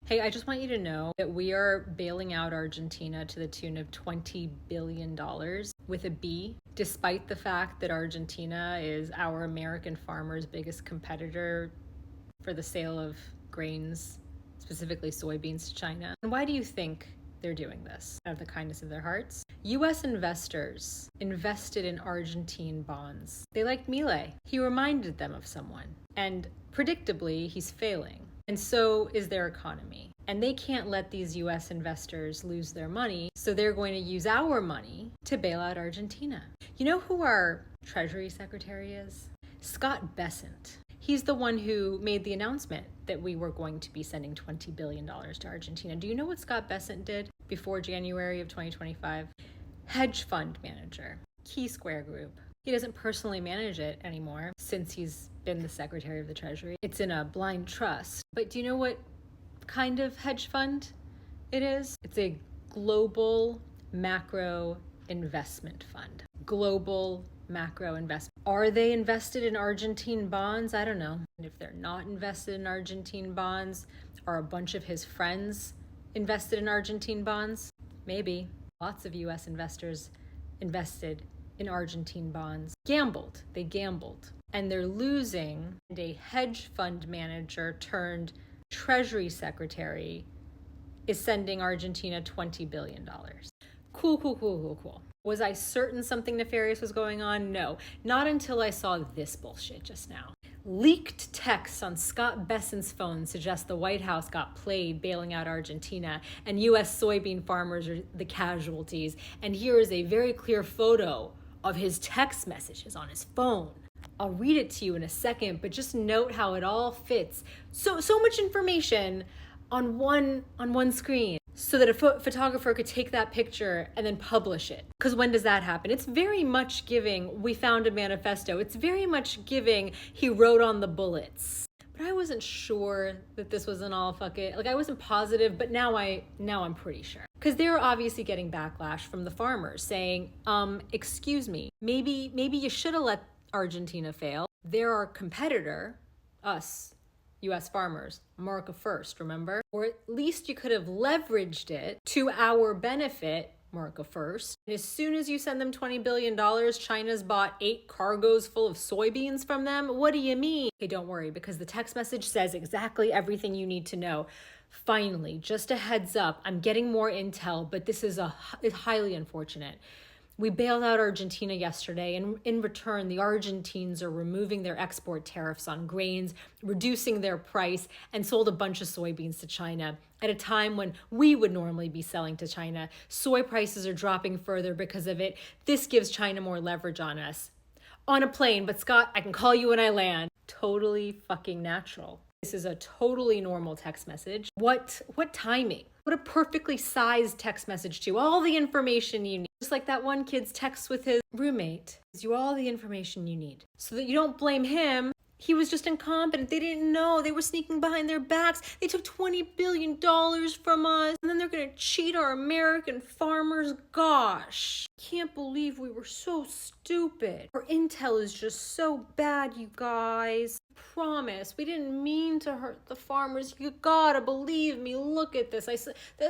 Hey, I just want you to know that we are bailing out Argentina to the tune of $20 billion with a B, despite the fact that Argentina is our American farmers' biggest competitor for the sale of grains, specifically soybeans, to China. And why do you think they're doing this? Out of the kindness of their hearts. US investors invested in Argentine bonds. They liked Milei. He reminded them of someone. And predictably, he's failing. And so is their economy. And they can't let these US investors lose their money, so they're going to use our money to bail out Argentina. You know who our Treasury Secretary is? Scott Bessent. He's the one who made the announcement that we were going to be sending $20 billion to Argentina. Do you know what Scott Bessent did before January of 2025? Hedge fund manager, Key Square Group. He doesn't personally manage it anymore since he's been the Secretary of the Treasury. It's in a blind trust. But do you know what kind of hedge fund it is? It's a global macro investment fund. Global macro investment. Are they invested in Argentine bonds? I don't know. And if they're not invested in Argentine bonds, are a bunch of his friends invested in Argentine bonds? Maybe. Lots of US investors invested in Argentine bonds. Gambled. They gambled. And they're losing. And a hedge fund manager turned Treasury Secretary is sending Argentina $20 billion. Cool. Was I certain something nefarious was going on? No, not until I saw this bullshit just now. Leaked texts on Scott Bessent's phone suggest the White House got played bailing out Argentina and US soybean farmers are the casualties. And here is a very clear photo of his text messages on his phone. I'll read it to you in a second, but just note how it all fits. So much information on one screen, so that a photographer could take that picture and then publish it. Because when does that happen? It's very much giving, we found a manifesto. It's very much giving, he wrote on the bullets. But I wasn't sure that this was an all fuck it. Like, I wasn't positive, but now I'm pretty sure. Because they're obviously getting backlash from the farmers saying, excuse me, maybe you should have let Argentina fail. They're our competitor, us, US farmers, America first, remember? Or at least you could have leveraged it to our benefit, America first. And as soon as you send them $20 billion, China's bought 8 cargoes full of soybeans from them. What do you mean? Okay, don't worry, because the text message says exactly everything you need to know. Finally, just a heads up, I'm getting more intel, but this is highly unfortunate. We bailed out Argentina yesterday, and in return, the Argentines are removing their export tariffs on grains, reducing their price, and sold a bunch of soybeans to China. At a time when we would normally be selling to China, soy prices are dropping further because of it. This gives China more leverage on us. On a plane, but Scott, I can call you when I land. Totally fucking natural. This is a totally normal text message. What timing? What a perfectly sized text message to all the information you need. Just like that one kid's text with his roommate. Gives you all the information you need. So that you don't blame him. He was just incompetent. They didn't know. They were sneaking behind their backs. They took $20 billion from us. And then they're going to cheat our American farmers. Gosh. Can't believe we were so stupid. Our intel is just so bad, you guys. Promise, we didn't mean to hurt the farmers. You gotta believe me. Look at this.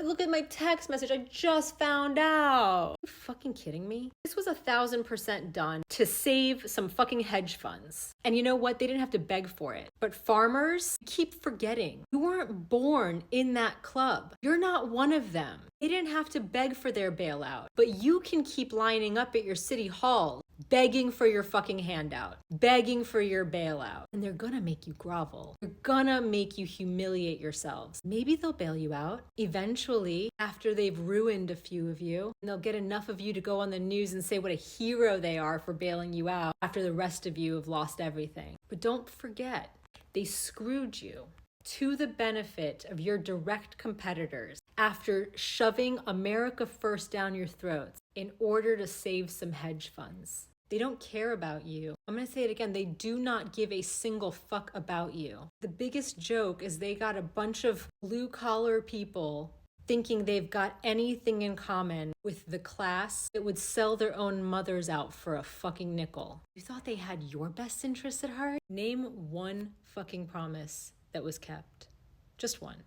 Look at my text message. I just found out. Are you fucking kidding me? This was 1,000% done to save some fucking hedge funds. And you know what? They didn't have to beg for it. But farmers keep forgetting. You weren't born in that club. You're not one of them. They didn't have to beg for their bailout. But you can keep lining up at your city hall, begging for your fucking handout, begging for your bailout. And they're gonna make you grovel. They're gonna make you humiliate yourselves. Maybe they'll bail you out eventually after they've ruined a few of you. And they'll get enough of you to go on the news and say what a hero they are for bailing you out after the rest of you have lost everything. But don't forget, they screwed you to the benefit of your direct competitors after shoving America first down your throats in order to save some hedge funds. They don't care about you. I'm going to say it again. They do not give a single fuck about you. The biggest joke is they got a bunch of blue-collar people thinking they've got anything in common with the class that would sell their own mothers out for a fucking nickel. You thought they had your best interests at heart? Name one fucking promise that was kept. Just one.